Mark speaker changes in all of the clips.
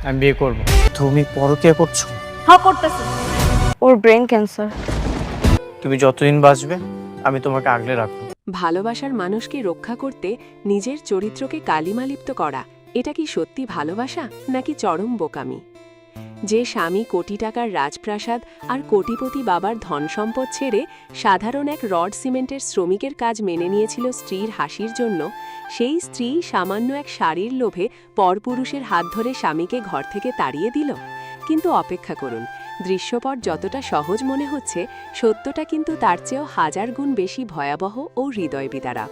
Speaker 1: আমি বিয়ে করব। তুমি পরকীয়া করছো?
Speaker 2: হ্যাঁ করতেছি। ওর ব্রেন ক্যান্সার।
Speaker 1: তুমি যতদিন বাঁচবে আমি তোমাকে আগলে রাখবো।
Speaker 3: ভালোবাসার মানুষকে রক্ষা করতে নিজের চরিত্রকে কালিমালিপ্ত করা, এটা কি সত্যি ভালোবাসা নাকি চরম বোকামি? যে স্বামী কোটি টাকার রাজপ্রাসাদ আর কোটিপতি বাবার ধন সম্পদ ছেড়ে সাধারণ এক রড সিমেন্টের শ্রমিকের কাজ মেনে নিয়েছিল স্ত্রীর হাসির জন্য, সেই স্ত্রী সামান্য এক শাড়ির লোভে পরপুরুষের হাত ধরে স্বামীকে ঘর থেকে তাড়িয়ে দিল। কিন্তু অপেক্ষা করুন, দৃশ্যপট যতটা সহজ মনে হচ্ছে, সত্যটা কিন্তু তার চেয়েও হাজার গুণ বেশি ভয়াবহ ও হৃদয় বিদারক।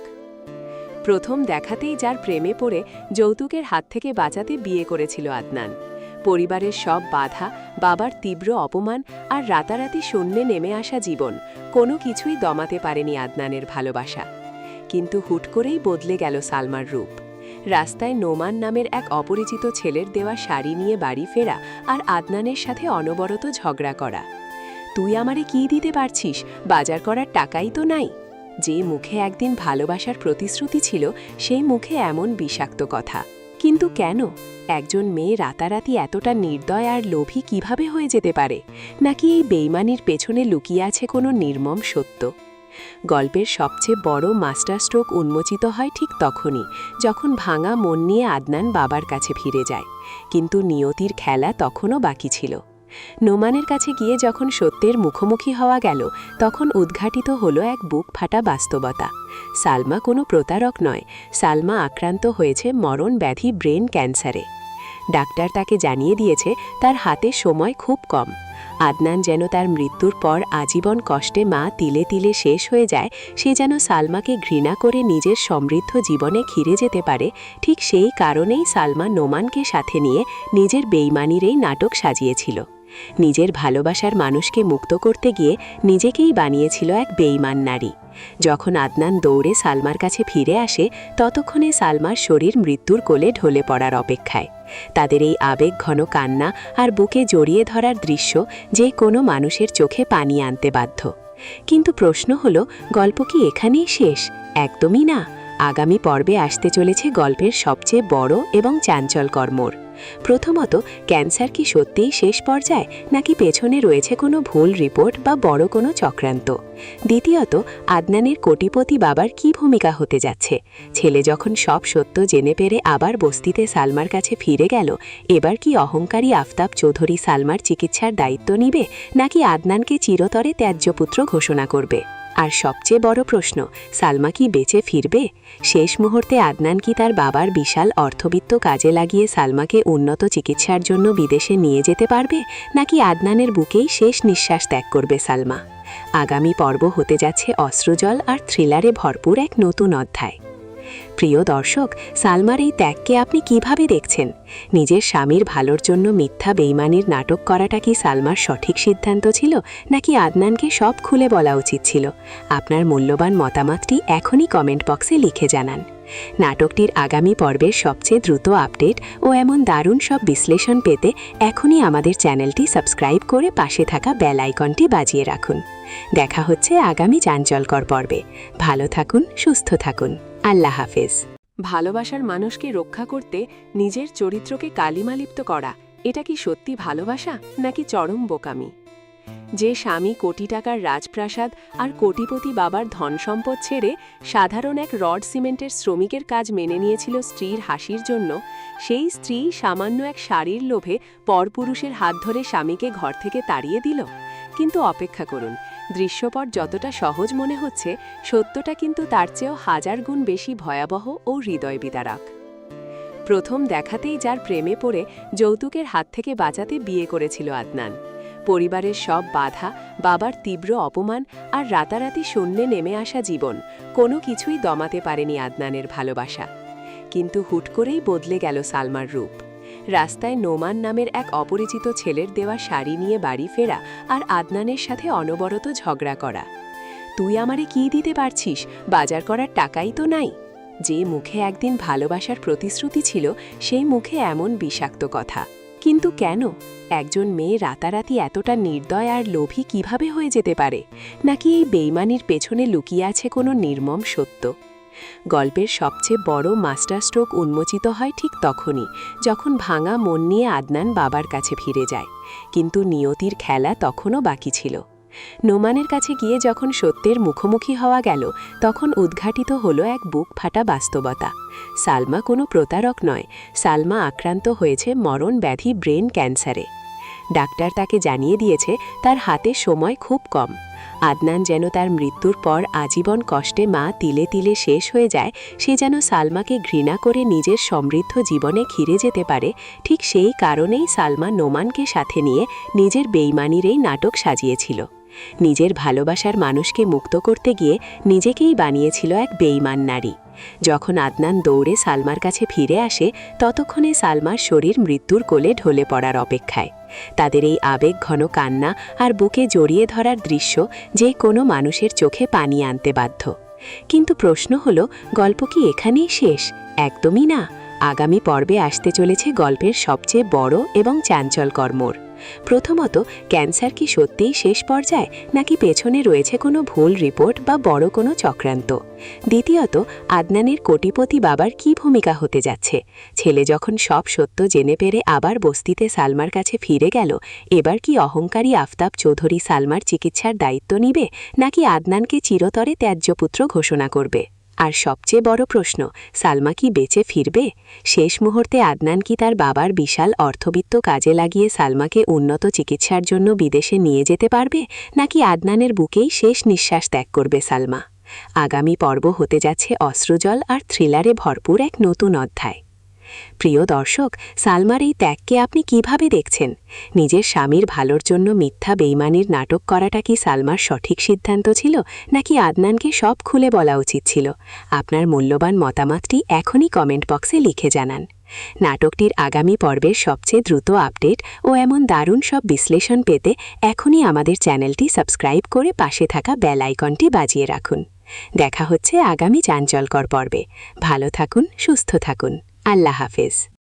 Speaker 3: প্রথম দেখাতেই যার প্রেমে পড়ে যৌতুকের হাত থেকে বাঁচাতে বিয়ে করেছিল আদনান। পরিবারের সব বাধা, বাবার তীব্র অপমান আর রাতারাতি শূন্যে নেমে আসা জীবন, কোনো কিছুই দমাতে পারেনি আদনানের ভালোবাসা। কিন্তু হুট করেই বদলে গেল সালমার রূপ। রাস্তায় নোমান নামের এক অপরিচিত ছেলের দেওয়া শাড়ি নিয়ে বাড়ি ফেরা আর আদনানের সাথে অনবরত ঝগড়া করা। তুই আমারে কি দিতে পারছিস, বাজার করার টাকাই তো নাই। যে মুখে একদিন ভালোবাসার প্রতিশ্রুতি ছিল, সেই মুখে এমন বিষাক্ত কথা। কিন্তু কেন? একজন মেয়ে রাতারাতি এতটা নির্দয় আর লোভী কিভাবে হয়ে যেতে পারে? নাকি এই বেইমানির পেছনে লুকিয়ে আছে কোনো নির্মম সত্য? গল্পের সবচেয়ে বড় মাস্টার স্ট্রোক উন্মোচিত হয় ঠিক তখনই, যখন ভাঙা মন নিয়ে আদনান বাবার কাছে ফিরে যায়। কিন্তু নিয়তির খেলা তখনও বাকি ছিল। নোমানের কাছে গিয়ে যখন সত্যের মুখোমুখি হওয়া গেল, তখন উদ্ঘাটিত হলো এক বুক ফাটা বাস্তবতা। সালমা কোনো প্রতারক নয়, সালমা আক্রান্ত হয়েছে মরণ ব্যাধি ব্রেন ক্যান্সারে। ডাক্তার তাকে জানিয়ে দিয়েছে তার হাতে সময় খুব কম। আদনান যেন তার মৃত্যুর পর আজীবন কষ্টে মা তিলে তিলে শেষ হয়ে যায়, সে যেন সালমাকে ঘৃণা করে নিজের সমৃদ্ধ জীবনে ঘিরে যেতে পারে, ঠিক সেই কারণেই সালমা নোমানকে সাথে নিয়ে নিজের বেইমানির এই নাটক সাজিয়েছিল। নিজের ভালোবাসার মানুষকে মুক্ত করতে গিয়ে নিজেকেই বানিয়েছিল এক বেইমান নারী। যখন আদনান দৌড়ে সালমার কাছে ফিরে আসে, ততক্ষণে সালমার শরীর মৃত্যুর কোলে ঢলে পড়ার অপেক্ষায়। তাদের এই আবেগ ঘন কান্না আর বুকে জড়িয়ে ধরার দৃশ্য যে কোনো মানুষের চোখে পানি আনতে বাধ্য। কিন্তু প্রশ্ন হলো, গল্প কি এখানেই শেষ? একদমই না। আগামী পর্বে আসতে চলেছে গল্পের সবচেয়ে বড় এবং চাঞ্চল্যকর মোড়। প্রথমত, ক্যান্সার কি সত্যিই শেষ পর্যায়ে, নাকি পেছনে রয়েছে কোনো ভুল রিপোর্ট বা বড় কোনো চক্রান্ত? দ্বিতীয়ত, আদনানের কোটিপতি বাবার কি ভূমিকা হতে যাচ্ছে? ছেলে যখন সব সত্য জেনে পেরে আবার বস্তিতে সালমার কাছে ফিরে গেল, এবার কি অহংকারী আফতাব চৌধুরী সালমার চিকিৎসার দায়িত্ব নিবে, নাকি আদনানকে চিরতরে ত্যায্যপুত্র ঘোষণা করবে? আর সবচেয়ে বড় প্রশ্ন, সালমা কি বেঁচে ফিরবে? শেষ মুহূর্তে আদনান কি তার বাবার বিশাল অর্থবিত্ত কাজে লাগিয়ে সালমাকে উন্নত চিকিৎসার জন্য বিদেশে নিয়ে যেতে পারবে, নাকি আদনানের বুকেই শেষ নিঃশ্বাস ত্যাগ করবে সালমা? আগামী পর্ব হতে যাচ্ছে অশ্রুজল আর থ্রিলারে ভরপুর এক নতুন অধ্যায়। প্রিয় দর্শক, সালমার এই ত্যাগকে আপনি কিভাবে দেখছেন? নিজের স্বামীর ভালোর জন্য মিথ্যা বেইমানির নাটক করাটা কি সালমার সঠিক সিদ্ধান্ত ছিল, নাকি আদনানকে সব খুলে বলা উচিত ছিল? আপনার মূল্যবান মতামতটি এখনই কমেন্ট বক্সে লিখে জানান। নাটকটির আগামী পর্বের সবচেয়ে দ্রুত আপডেট ও এমন দারুণ সব বিশ্লেষণ পেতে এখনই আমাদের চ্যানেলটি সাবস্ক্রাইব করে পাশে থাকা বেল আইকনটি বাজিয়ে রাখুন। দেখা হচ্ছে আগামী চাঞ্চল্যকর পর্বে। ভালো থাকুন, সুস্থ থাকুন। আল্লাহ হাফেজ। ভালোবাসার মানুষকে রক্ষা করতে নিজের চরিত্রকে কালিমালিপ্ত করা, এটা কি সত্যি ভালোবাসা নাকি চরম বোকামি? যে স্বামী কোটি টাকার রাজপ্রাসাদ আর কোটিপতি বাবার ধন সম্পদ ছেড়ে সাধারণ এক রড সিমেন্টের শ্রমিকের কাজ মেনে নিয়েছিল স্ত্রীর হাসির জন্য, সেই স্ত্রী সামান্য এক শাড়ির লোভে পরপুরুষের হাত ধরে স্বামীকে ঘর থেকে তাড়িয়ে দিল। কিন্তু অপেক্ষা করুন, দৃশ্যপট যতটা সহজ মনে হচ্ছে, সত্যটা কিন্তু তার চেয়েও হাজার গুণ বেশি ভয়াবহ ও হৃদয় বিদারক। প্রথম দেখাতেই যার প্রেমে পড়ে যৌতুকের হাত থেকে বাঁচাতে বিয়ে করেছিল আদনান। পরিবারের সব বাধা, বাবার তীব্র অপমান আর রাতারাতি শূন্যে নেমে আসা জীবন, কোনো কিছুই দমাতে পারেনি আদনানের ভালোবাসা। কিন্তু হুট করেই বদলে গেল সালমার রূপ। রাস্তায় নোমান নামের এক অপরিচিত ছেলের দেওয়া শাড়ি নিয়ে বাড়ি ফেরা আর আদনানের সাথে অনবরত ঝগড়া করা। তুই আমারে কি দিতে পারছিস, বাজার করার টাকাই তো নাই। যে মুখে একদিন ভালোবাসার প্রতিশ্রুতি ছিল, সেই মুখে এমন বিষাক্ত কথা। কিন্তু কেন? একজন মেয়ে রাতারাতি এতটা নির্দয় আর লোভী কিভাবে হয়ে যেতে পারে? নাকি এই বেইমানির পেছনে লুকিয়ে আছে কোনো নির্মম সত্য? গল্পের সবচেয়ে বড় মাস্টার স্ট্রোক উন্মোচিত হয় ঠিক তখনই, যখন ভাঙা মন নিয়ে আদনান বাবার কাছে ফিরে যায়। কিন্তু নিয়তির খেলা তখনও বাকি ছিল। নোমানের কাছে গিয়ে যখন সত্যের মুখোমুখি হওয়া গেল, তখন উদ্ঘাটিত হলো এক বুক ফাটা বাস্তবতা। সালমা কোনো প্রতারক নয়, সালমা আক্রান্ত হয়েছে মরণ ব্যাধি ব্রেন ক্যান্সারে। ডাক্তার তাকে জানিয়ে দিয়েছে তার হাতে সময় খুব কম। আদনান যেন তার মৃত্যুর পর আজীবন কষ্টে মা তিলে তিলে শেষ হয়ে যায়, সে যেন সালমাকে ঘৃণা করে নিজের সমৃদ্ধ জীবনে ঘিরে যেতে পারে, ঠিক সেই কারণেই সালমা নোমানকে সাথে নিয়ে নিজের বেইমানির এই নাটক সাজিয়েছিল। নিজের ভালোবাসার মানুষকে মুক্ত করতে গিয়ে নিজেকেই বানিয়েছিল এক বেইমান নারী। যখন আদনান দৌড়ে সালমার কাছে ফিরে আসে, ততক্ষণে সালমার শরীর মৃত্যুর কোলে ঢলে পড়ার অপেক্ষায়। তাদের এই আবেগঘন কান্না আর বুকে জড়িয়ে ধরার দৃশ্য যে কোনো মানুষের চোখে পানি আনতে বাধ্য। কিন্তু প্রশ্ন হলো, গল্প কি এখানেই শেষ? একদমই না। আগামী পর্বে আসতে চলেছে গল্পের সবচেয়ে বড় এবং চাঞ্চল্যকর মোড়। প্রথমত, ক্যান্সার কি সত্যিই শেষ পর্যায়ে, নাকি পেছনে রয়েছে কোনো ভুল রিপোর্ট বা বড় কোনো চক্রান্ত? দ্বিতীয়ত, আদনানের কোটিপতি বাবার কি ভূমিকা হতে যাচ্ছে? ছেলে যখন সব সত্য জেনে পেরে আবার বস্তিতে সালমার কাছে ফিরে গেল, এবার কি অহংকারী আফতাব চৌধুরী সালমার চিকিৎসার দায়িত্ব নিবে, নাকি আদনানকে চিরতরে ত্যায্যপুত্র ঘোষণা করবে? আর সবচেয়ে বড় প্রশ্ন, সালমা কি বেঁচে ফিরবে? শেষ মুহূর্তে আদনান কি তার বাবার বিশাল অর্থবিত্ত কাজে লাগিয়ে সালমাকে উন্নত চিকিৎসার জন্য বিদেশে নিয়ে যেতে পারবে, নাকি আদনানের বুকেই শেষ নিঃশ্বাস ত্যাগ করবে সালমা? আগামী পর্ব হতে যাচ্ছে অশ্রুজল আর থ্রিলারে ভরপুর এক নতুন অধ্যায়। প্রিয় দর্শক, সালমার এই ত্যাগকে আপনি কিভাবে দেখছেন? নিজের স্বামীর ভালোর জন্য মিথ্যা বেইমানির নাটক করাটা কি সালমার সঠিক সিদ্ধান্ত ছিল, নাকি আদনানকে সব খুলে বলা উচিত ছিল? আপনার মূল্যবান মতামতটি এখনই কমেন্ট বক্সে লিখে জানান। নাটকটির আগামী পর্বের সবচেয়ে দ্রুত আপডেট ও এমন দারুণ সব বিশ্লেষণ পেতে এখনই আমাদের চ্যানেলটি সাবস্ক্রাইব করে পাশে থাকা বেল আইকনটি বাজিয়ে রাখুন। দেখা হচ্ছে আগামী চাঞ্চল্যকর পর্বে। ভালো থাকুন, সুস্থ থাকুন। আল্লাহ হাফেজ।